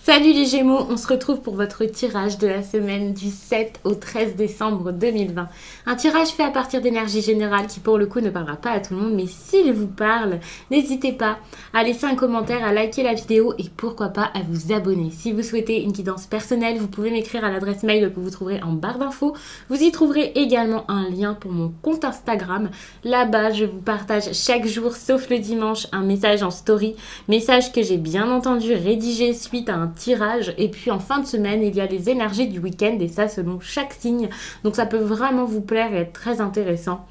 Salut les Gémeaux, on se retrouve pour votre tirage de la semaine du 7 au 13 décembre 2020. Un tirage fait à partir d'énergie générale qui pour le coup ne parlera pas à tout le monde, mais s'il vous parle, n'hésitez pas à laisser un commentaire, à liker la vidéo et pourquoi pas à vous abonner. Si vous souhaitez une guidance personnelle, vous pouvez m'écrire à l'adresse mail que vous trouverez en barre d'infos. Vous y trouverez également un lien pour mon compte Instagram. Là-bas, je vous partage chaque jour, sauf le dimanche, un message en story. Message que j'ai bien entendu rédigé suite à un tirage. Et puis en fin de semaine, il y a les énergies du week-end et ça selon chaque signe. Donc ça peut vraiment vous plaire et être très intéressant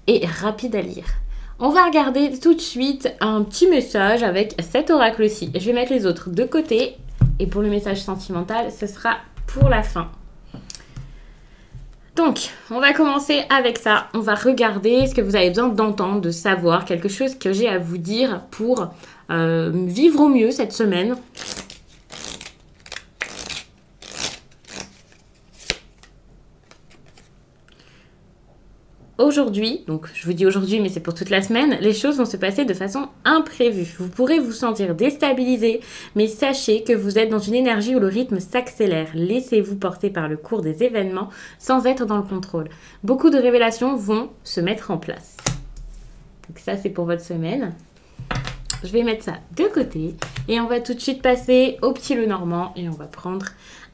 et rapide à lire. On va regarder tout de suite un petit message avec cet oracle-ci. Je vais mettre les autres de côté et pour le message sentimental, ce sera pour la fin. Donc, on va commencer avec ça. On va regarder ce que vous avez besoin d'entendre, de savoir, quelque chose que j'ai à vous dire pour vivre au mieux cette semaine. Aujourd'hui, donc je vous dis aujourd'hui mais c'est pour toute la semaine, les choses vont se passer de façon imprévue. Vous pourrez vous sentir déstabilisé, mais sachez que vous êtes dans une énergie où le rythme s'accélère. Laissez-vous porter par le cours des événements sans être dans le contrôle. Beaucoup de révélations vont se mettre en place. Donc ça c'est pour votre semaine. Je vais mettre ça de côté et on va tout de suite passer au petit Lenormand et on va prendre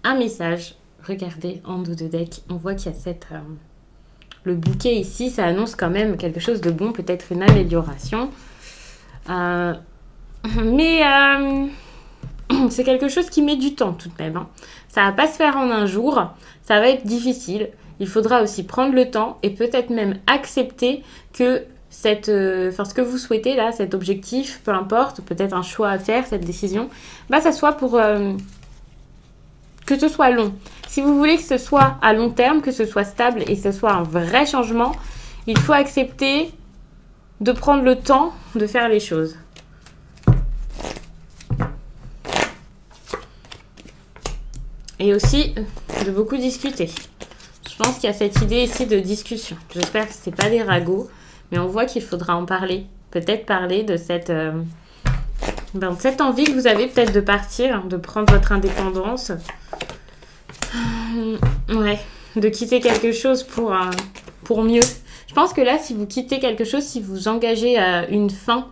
un message. Regardez en dos de deck, on voit qu'il y a cette... Le bouquet ici, ça annonce quand même quelque chose de bon, peut-être une amélioration. Mais c'est quelque chose qui met du temps tout de même. Hein. Ça ne va pas se faire en un jour, ça va être difficile. Il faudra aussi prendre le temps et peut-être même accepter que ce que vous souhaitez là, cet objectif, peu importe, peut-être un choix à faire, cette décision, bah, ça soit pour que ce soit long. Si vous voulez que ce soit à long terme, que ce soit stable et que ce soit un vrai changement, il faut accepter de prendre le temps de faire les choses. Et aussi de beaucoup discuter. Je pense qu'il y a cette idée ici de discussion. J'espère que ce n'est pas des ragots, mais on voit qu'il faudra en parler. Peut-être parler de cette envie que vous avez peut-être de partir, de prendre votre indépendance. Ouais, de quitter quelque chose pour mieux. Je pense que là, si vous quittez quelque chose, si vous engagez une fin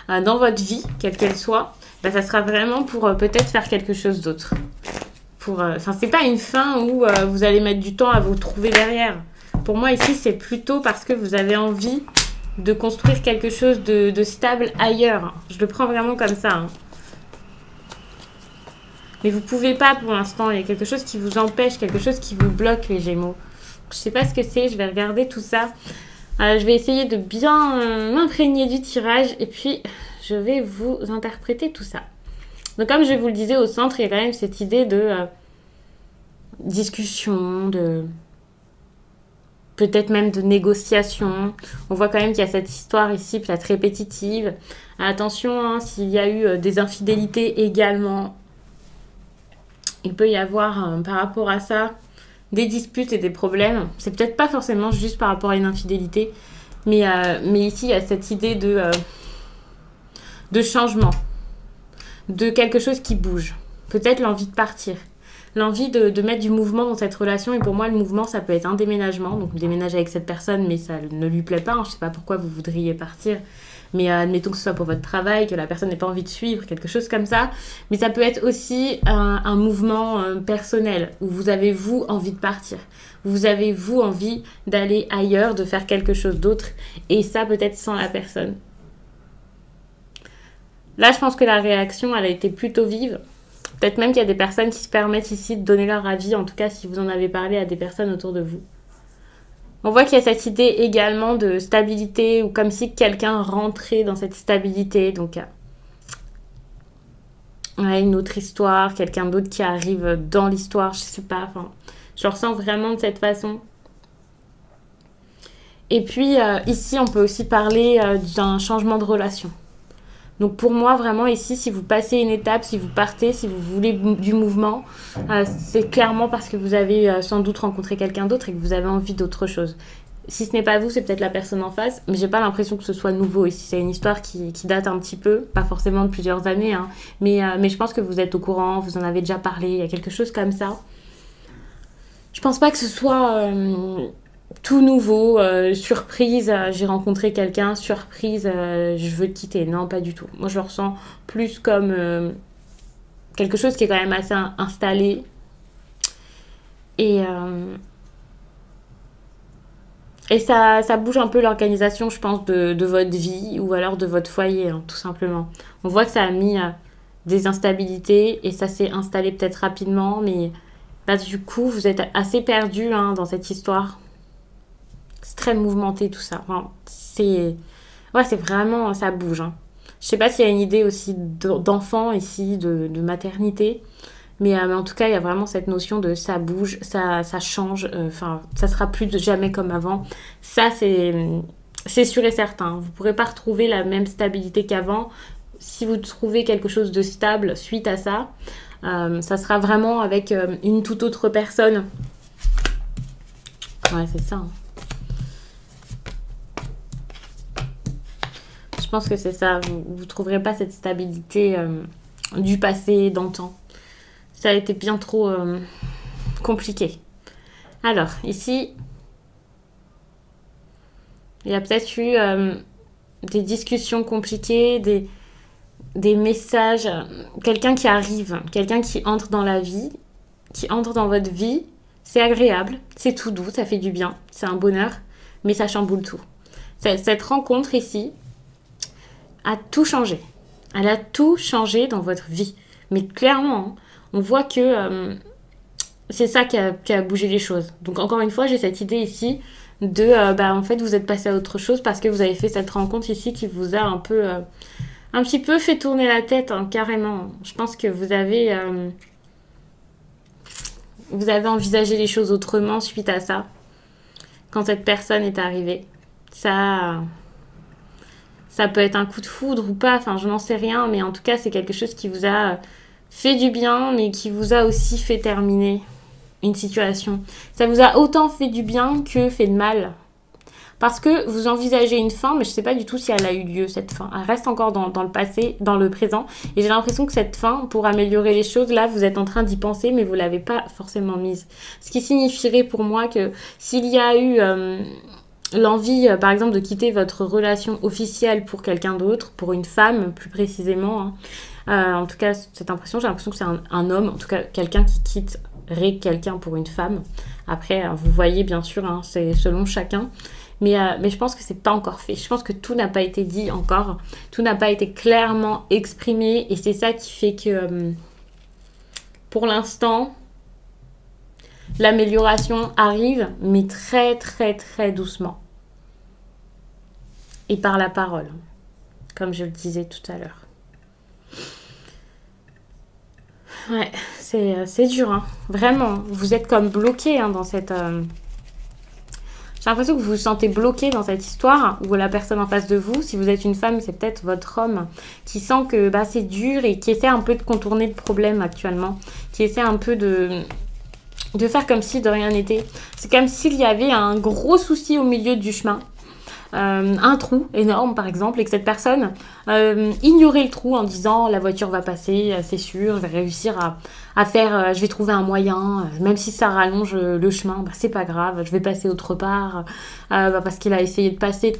dans votre vie, quelle qu'elle soit, bah, ça sera vraiment pour peut-être faire quelque chose d'autre. C'est pas une fin où vous allez mettre du temps à vous trouver derrière. Pour moi, ici, c'est plutôt parce que vous avez envie de construire quelque chose de stable ailleurs. Je le prends vraiment comme ça. Hein. Mais vous ne pouvez pas pour l'instant, il y a quelque chose qui vous empêche, quelque chose qui vous bloque les Gémeaux. Je ne sais pas ce que c'est, je vais regarder tout ça. Je vais essayer de bien m'imprégner du tirage et puis je vais vous interpréter tout ça. Donc comme je vous le disais, au centre, il y a quand même cette idée de discussion, de peut-être même de négociation. On voit quand même qu'il y a cette histoire ici, peut-être répétitive. Attention, hein, s'il y a eu des infidélités également. Il peut y avoir, par rapport à ça, des disputes et des problèmes. C'est peut-être pas forcément juste par rapport à une infidélité, mais ici, il y a cette idée de changement, de quelque chose qui bouge. Peut-être l'envie de partir, l'envie de mettre du mouvement dans cette relation. Et pour moi, le mouvement, ça peut être un déménagement. Donc, déménager avec cette personne, mais ça ne lui plaît pas. Hein. Je ne sais pas pourquoi vous voudriez partir. Mais admettons que ce soit pour votre travail, que la personne n'ait pas envie de suivre, quelque chose comme ça. Mais ça peut être aussi un mouvement personnel, où vous avez, vous, envie de partir. Vous avez, vous, envie d'aller ailleurs, de faire quelque chose d'autre. Et ça, peut-être sans la personne. Là, je pense que la réaction, elle a été plutôt vive. Peut-être même qu'il y a des personnes qui se permettent ici de donner leur avis, en tout cas si vous en avez parlé à des personnes autour de vous. On voit qu'il y a cette idée également de stabilité ou comme si quelqu'un rentrait dans cette stabilité. Donc, ouais, une autre histoire, quelqu'un d'autre qui arrive dans l'histoire, je sais pas. Enfin, je le ressens vraiment de cette façon. Et puis, ici, on peut aussi parler d'un changement de relation. Donc pour moi, vraiment ici, si vous passez une étape, si vous partez, si vous voulez du mouvement, c'est clairement parce que vous avez sans doute rencontré quelqu'un d'autre et que vous avez envie d'autre chose. Si ce n'est pas vous, c'est peut-être la personne en face, mais j'ai pas l'impression que ce soit nouveau ici. C'est une histoire qui date un petit peu, pas forcément de plusieurs années, hein, mais je pense que vous êtes au courant, vous en avez déjà parlé, il y a quelque chose comme ça. Je pense pas que ce soit tout nouveau, surprise, j'ai rencontré quelqu'un, surprise, je veux te quitter. Non, pas du tout. Moi, je le ressens plus comme quelque chose qui est quand même assez installé. Et ça bouge un peu l'organisation, je pense, de votre vie ou alors de votre foyer, hein, tout simplement. On voit que ça a mis des instabilités et ça s'est installé peut-être rapidement, mais bah, du coup, vous êtes assez perdu hein, dans cette histoire. C'est très mouvementé tout ça. Enfin, c'est vraiment, ça bouge. Hein. Je sais pas s'il y a une idée aussi d'enfant ici, de maternité. Mais en tout cas, il y a vraiment cette notion de ça bouge, ça change, enfin, ça sera plus jamais comme avant. Ça, c'est sûr et certain. Vous ne pourrez pas retrouver la même stabilité qu'avant. Si vous trouvez quelque chose de stable suite à ça, ça sera vraiment avec une toute autre personne. Ouais, c'est ça. Hein. Je pense que c'est ça. Vous ne trouverez pas cette stabilité du passé, d'antan. Ça a été bien trop compliqué. Alors, ici, il y a peut-être eu des discussions compliquées, des messages, quelqu'un qui arrive, quelqu'un qui entre dans la vie, qui entre dans votre vie. C'est agréable, c'est tout doux, ça fait du bien, c'est un bonheur, mais ça chamboule tout. Cette rencontre ici a tout changé. Elle a tout changé dans votre vie. Mais clairement, hein, on voit que c'est ça qui a bougé les choses. Donc encore une fois, j'ai cette idée ici de, en fait, vous êtes passé à autre chose parce que vous avez fait cette rencontre ici qui vous a un petit peu fait tourner la tête, hein, carrément. Je pense que vous avez envisagé les choses autrement suite à ça. Quand cette personne est arrivée, ça peut être un coup de foudre ou pas, enfin je n'en sais rien, mais en tout cas c'est quelque chose qui vous a fait du bien, mais qui vous a aussi fait terminer une situation. Ça vous a autant fait du bien que fait de mal. Parce que vous envisagez une fin, mais je ne sais pas du tout si elle a eu lieu, cette fin. Elle reste encore dans le passé, dans le présent. Et j'ai l'impression que cette fin, pour améliorer les choses, là, vous êtes en train d'y penser, mais vous ne l'avez pas forcément mise. Ce qui signifierait pour moi que s'il y a eu l'envie, par exemple, de quitter votre relation officielle pour quelqu'un d'autre, pour une femme plus précisément, hein, en tout cas, cette impression, j'ai l'impression que c'est un homme, en tout cas, quelqu'un qui quitterait quelqu'un pour une femme. Après, vous voyez, bien sûr, hein, c'est selon chacun. Mais je pense que c'est pas encore fait. Je pense que tout n'a pas été dit encore. Tout n'a pas été clairement exprimé. Et c'est ça qui fait que, pour l'instant, l'amélioration arrive, mais très, très, très doucement. Et par la parole, comme je le disais tout à l'heure. Ouais, c'est dur, hein. Vraiment. Vous êtes comme bloqué hein, dans cette... J'ai l'impression que vous vous sentez bloqué dans cette histoire où la personne en face de vous, si vous êtes une femme, c'est peut-être votre homme qui sent que c'est dur et qui essaie un peu de contourner le problème actuellement, qui essaie un peu de faire comme si de rien n'était. C'est comme s'il y avait un gros souci au milieu du chemin. Un trou énorme par exemple et que cette personne ignorait le trou en disant la voiture va passer, c'est sûr, je vais réussir à faire, je vais trouver un moyen, même si ça rallonge le chemin, c'est pas grave, je vais passer autre part, parce qu'il a essayé de passer,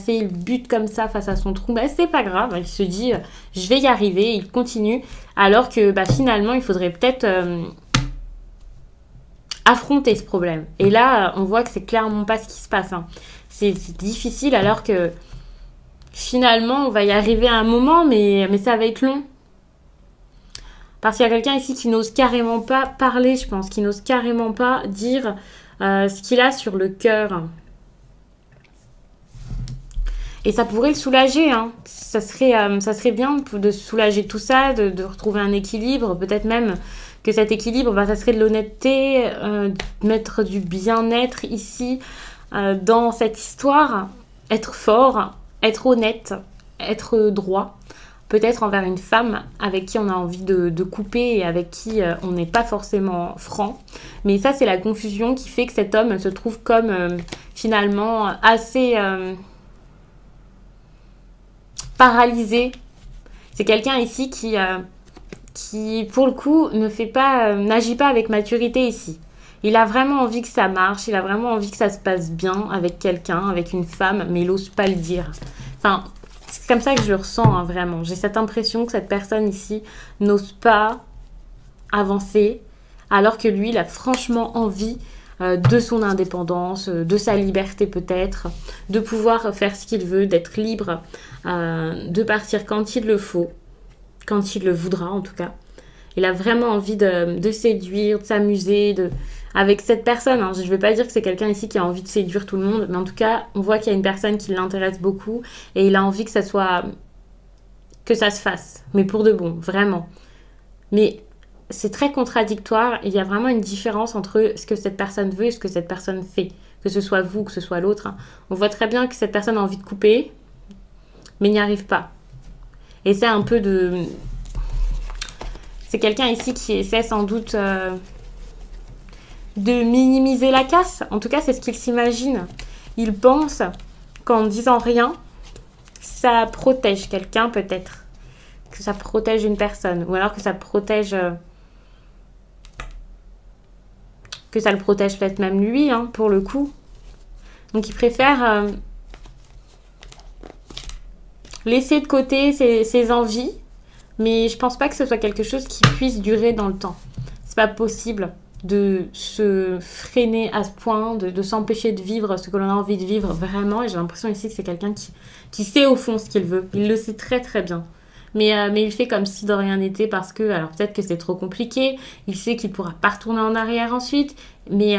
il bute comme ça face à son trou, c'est pas grave, il se dit je vais y arriver, il continue, alors que finalement il faudrait peut-être affronter ce problème. Et là on voit que c'est clairement pas ce qui se passe, hein. C'est difficile alors que finalement on va y arriver à un moment mais ça va être long. Parce qu'il y a quelqu'un ici qui n'ose carrément pas parler, je pense, qui n'ose carrément pas dire ce qu'il a sur le cœur. Et ça pourrait le soulager, hein. Ça serait bien de soulager tout ça, de retrouver un équilibre, peut-être même que cet équilibre, ça serait de l'honnêteté, mettre du bien-être ici, dans cette histoire, être fort, être honnête, être droit, peut-être envers une femme avec qui on a envie de couper et avec qui on n'est pas forcément franc. Mais ça, c'est la confusion qui fait que cet homme se trouve comme finalement assez paralysé. C'est quelqu'un ici qui, pour le coup, n'agit pas avec maturité ici. Il a vraiment envie que ça marche, il a vraiment envie que ça se passe bien avec quelqu'un, avec une femme, mais il n'ose pas le dire. Enfin, c'est comme ça que je le ressens, hein, vraiment. J'ai cette impression que cette personne ici n'ose pas avancer, alors que lui, il a franchement envie de son indépendance, de sa liberté peut-être, de pouvoir faire ce qu'il veut, d'être libre, de partir quand il le faut, quand il le voudra en tout cas. Il a vraiment envie de séduire, de s'amuser avec cette personne. Hein. Je ne vais pas dire que c'est quelqu'un ici qui a envie de séduire tout le monde, mais en tout cas, on voit qu'il y a une personne qui l'intéresse beaucoup et il a envie que ça se fasse, mais pour de bon, vraiment. Mais c'est très contradictoire. Il y a vraiment une différence entre ce que cette personne veut et ce que cette personne fait. Que ce soit vous, que ce soit l'autre. Hein. On voit très bien que cette personne a envie de couper, mais n'y arrive pas. Et c'est un peu de... C'est quelqu'un ici qui essaie sans doute de minimiser la casse. En tout cas, c'est ce qu'il s'imagine. Il pense qu'en disant rien, ça protège quelqu'un peut-être. Que ça protège une personne. Ou alors que ça protège... que ça le protège peut-être même lui, hein, pour le coup. Donc il préfère laisser de côté ses envies, mais je pense pas que ce soit quelque chose qui puisse durer dans le temps. C'est pas possible de se freiner à ce point, de s'empêcher de vivre ce que l'on a envie de vivre vraiment. Et j'ai l'impression ici que c'est quelqu'un qui sait au fond ce qu'il veut. Il le sait très très bien. Mais il fait comme si de rien n'était parce que, alors peut-être que c'est trop compliqué, il sait qu'il ne pourra pas retourner en arrière ensuite, mais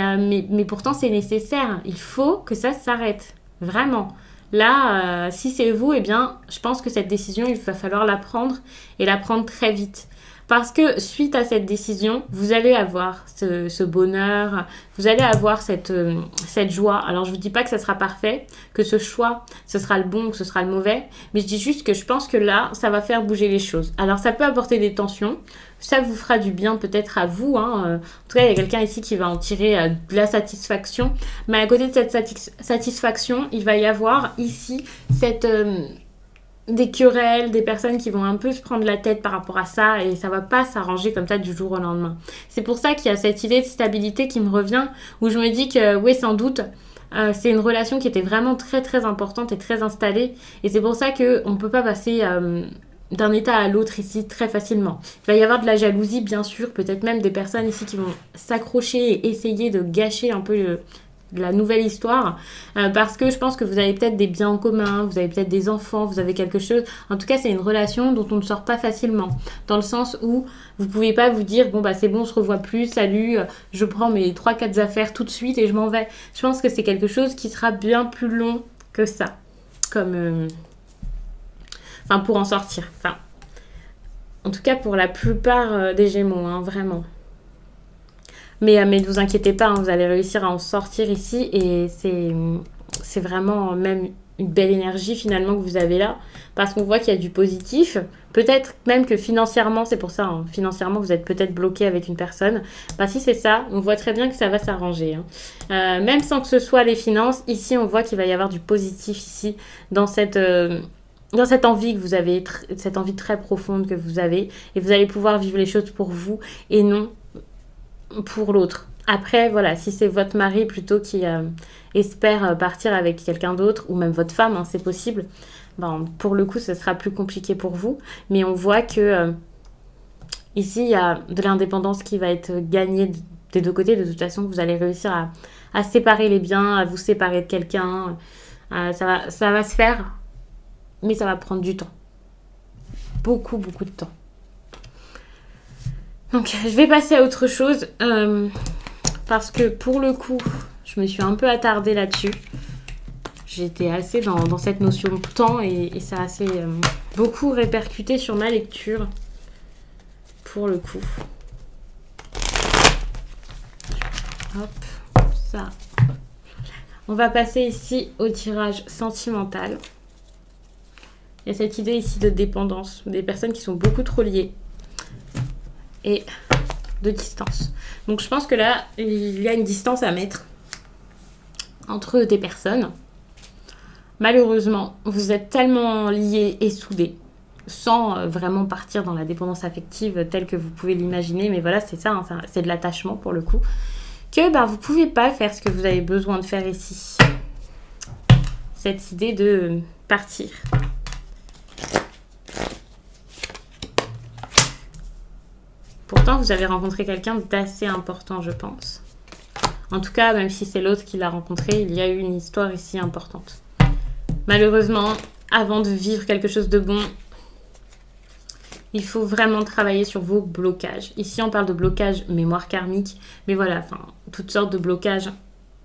pourtant c'est nécessaire, il faut que ça s'arrête, vraiment. Là, si c'est vous, eh bien, je pense que cette décision, il va falloir la prendre et la prendre très vite. Parce que suite à cette décision, vous allez avoir ce bonheur, vous allez avoir cette joie. Alors, je ne vous dis pas que ça sera parfait, que ce choix, ce sera le bon ou que ce sera le mauvais. Mais je dis juste que je pense que là, ça va faire bouger les choses. Alors, ça peut apporter des tensions. Ça vous fera du bien peut-être à vous. Hein. En tout cas, il y a quelqu'un ici qui va en tirer de la satisfaction. Mais à côté de cette satisfaction, il va y avoir ici des querelles, des personnes qui vont un peu se prendre la tête par rapport à ça et ça va pas s'arranger comme ça du jour au lendemain. C'est pour ça qu'il y a cette idée de stabilité qui me revient où je me dis que oui, sans doute, c'est une relation qui était vraiment très très importante et très installée et c'est pour ça qu'on ne peut pas passer d'un état à l'autre ici très facilement. Il va y avoir de la jalousie bien sûr, peut-être même des personnes ici qui vont s'accrocher et essayer de gâcher un peu la nouvelle histoire parce que je pense que vous avez peut-être des biens en commun, vous avez peut-être des enfants, vous avez quelque chose. En tout cas, c'est une relation dont on ne sort pas facilement dans le sens où vous pouvez pas vous dire bon bah c'est bon, on se revoit plus, salut, je prends mes 3-4 affaires tout de suite et je m'en vais. Je pense que c'est quelque chose qui sera bien plus long que ça comme enfin pour en sortir. Enfin en tout cas pour la plupart des Gémeaux, hein, vraiment. Mais ne vous inquiétez pas, hein, vous allez réussir à en sortir ici et c'est vraiment même une belle énergie finalement que vous avez là parce qu'on voit qu'il y a du positif. Peut-être même que financièrement, c'est pour ça, hein, financièrement vous êtes peut-être bloqué avec une personne. Bah si c'est ça, on voit très bien que ça va s'arranger. Hein. Même sans que ce soit les finances, ici on voit qu'il va y avoir du positif ici dans cette envie que vous avez, cette envie très profonde que vous avez et vous allez pouvoir vivre les choses pour vous et non pour l'autre. Après, voilà, si c'est votre mari plutôt qui espère partir avec quelqu'un d'autre, ou même votre femme, hein, c'est possible, ben, pour le coup, ce sera plus compliqué pour vous. Mais on voit que ici, il y a de l'indépendance qui va être gagnée des deux côtés. De toute façon, vous allez réussir à séparer les biens, à vous séparer de quelqu'un. Ça va se faire, mais ça va prendre du temps. Beaucoup, beaucoup de temps. Donc, je vais passer à autre chose parce que pour le coup, je me suis un peu attardée là-dessus. J'étais assez dans cette notion de temps et ça a assez beaucoup répercuté sur ma lecture pour le coup. Hop, ça. On va passer ici au tirage sentimental. Il y a cette idée ici de dépendance, des personnes qui sont beaucoup trop liées. Et de distance. Donc je pense que là, il y a une distance à mettre entre des personnes. Malheureusement, vous êtes tellement liés et soudés, sans vraiment partir dans la dépendance affective telle que vous pouvez l'imaginer, mais voilà, c'est ça, hein, c'est de l'attachement pour le coup, que vous ne pouvez pas faire ce que vous avez besoin de faire ici. Cette idée de partir. Pourtant, vous avez rencontré quelqu'un d'assez important, je pense. En tout cas, même si c'est l'autre qui l'a rencontré, il y a eu une histoire ici importante. Malheureusement, avant de vivre quelque chose de bon, il faut vraiment travailler sur vos blocages. Ici, on parle de blocage mémoire karmique, mais voilà, enfin, toutes sortes de blocages.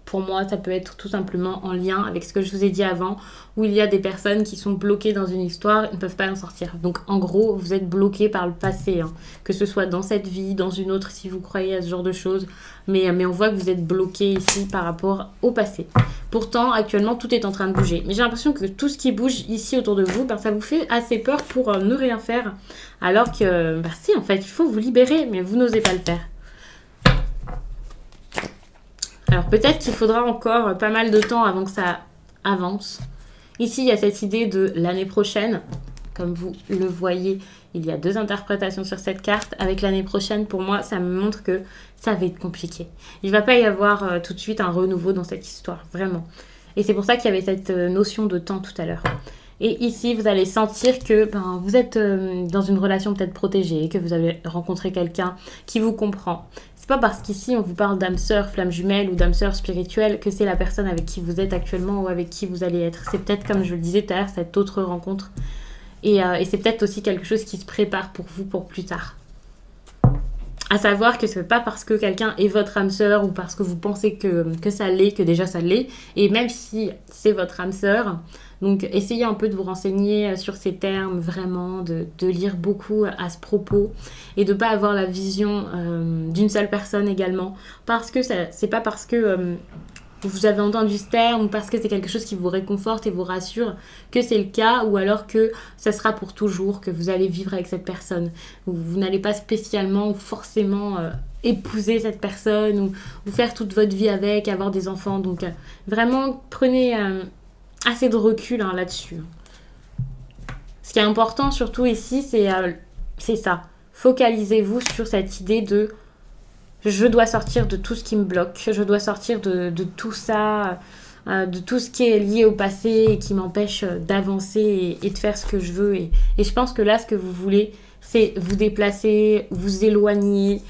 Pour moi, ça peut être tout simplement en lien avec ce que je vous ai dit avant, où il y a des personnes qui sont bloquées dans une histoire et ne peuvent pas en sortir. Donc, en gros, vous êtes bloqué par le passé, hein, que ce soit dans cette vie, dans une autre, si vous croyez à ce genre de choses. Mais on voit que vous êtes bloqué ici par rapport au passé. Pourtant, actuellement, tout est en train de bouger. Mais j'ai l'impression que tout ce qui bouge ici autour de vous, ça vous fait assez peur pour ne rien faire. Alors que, si, en fait, il faut vous libérer, mais vous n'osez pas le faire. Alors peut-être qu'il faudra encore pas mal de temps avant que ça avance. Ici, il y a cette idée de l'année prochaine. Comme vous le voyez, il y a 2 interprétations sur cette carte. Avec l'année prochaine, pour moi, ça me montre que ça va être compliqué. Il ne va pas y avoir tout de suite un renouveau dans cette histoire, vraiment. Et c'est pour ça qu'il y avait cette notion de temps tout à l'heure. Et ici, vous allez sentir que vous êtes dans une relation peut-être protégée, que vous avez rencontré quelqu'un qui vous comprend. C'est pas parce qu'ici, on vous parle d'âme sœur, flamme jumelle ou d'âme sœur spirituelle que c'est la personne avec qui vous êtes actuellement ou avec qui vous allez être. C'est peut-être, comme je le disais tout à l'heure, cette autre rencontre. Et c'est peut-être aussi quelque chose qui se prépare pour vous pour plus tard. À savoir que ce n'est pas parce que quelqu'un est votre âme sœur ou parce que vous pensez que ça l'est, que déjà ça l'est. Et même si c'est votre âme sœur, donc essayez un peu de vous renseigner sur ces termes, vraiment, de lire beaucoup à ce propos et de ne pas avoir la vision d'une seule personne également. Parce que c'est pas parce que vous avez entendu ce terme ou parce que c'est quelque chose qui vous réconforte et vous rassure que c'est le cas, ou alors que ça sera pour toujours, que vous allez vivre avec cette personne. Vous n'allez pas spécialement ou forcément épouser cette personne ou faire toute votre vie avec, avoir des enfants. Donc vraiment, prenez assez de recul là-dessus. Ce qui est important surtout ici, c'est ça. Focalisez-vous sur cette idée de je dois sortir de tout ce qui me bloque, je dois sortir de tout ça, de tout ce qui est lié au passé et qui m'empêche d'avancer et de faire ce que je veux. Et je pense que là, ce que vous voulez, c'est vous déplacer, vous éloigner.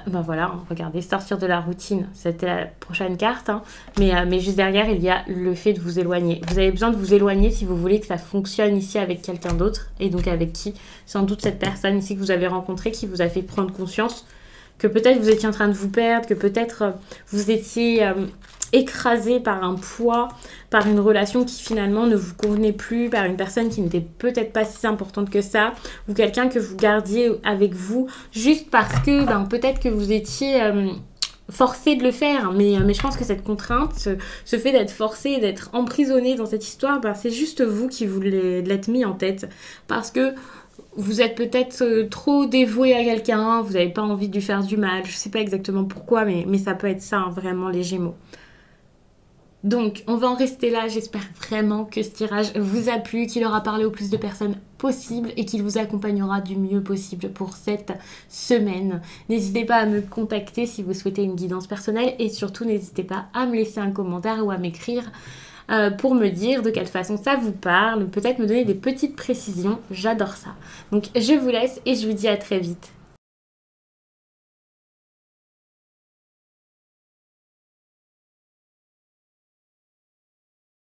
Voilà, regardez, sortir de la routine, c'était la prochaine carte. Hein. Mais juste derrière, il y a le fait de vous éloigner. Vous avez besoin de vous éloigner si vous voulez que ça fonctionne ici avec quelqu'un d'autre. Et donc avec qui? Sans doute cette personne ici que vous avez rencontrée qui vous a fait prendre conscience que peut-être vous étiez en train de vous perdre, que peut-être vous étiez écrasé par un poids, par une relation qui finalement ne vous convenait plus, par une personne qui n'était peut-être pas si importante que ça, ou quelqu'un que vous gardiez avec vous juste parce que peut-être que vous étiez forcé de le faire. Mais je pense que cette contrainte, ce fait d'être forcé, d'être emprisonné dans cette histoire, c'est juste vous qui vous l'êtes mis en tête. Parce que vous êtes peut-être trop dévoué à quelqu'un, vous n'avez pas envie de lui faire du mal, je ne sais pas exactement pourquoi, mais ça peut être ça, hein, vraiment, les Gémeaux. Donc, on va en rester là. J'espère vraiment que ce tirage vous a plu, qu'il aura parlé au plus de personnes possible et qu'il vous accompagnera du mieux possible pour cette semaine. N'hésitez pas à me contacter si vous souhaitez une guidance personnelle et surtout, n'hésitez pas à me laisser un commentaire ou à m'écrire pour me dire de quelle façon ça vous parle, peut-être me donner des petites précisions, j'adore ça. Donc je vous laisse et je vous dis à très vite.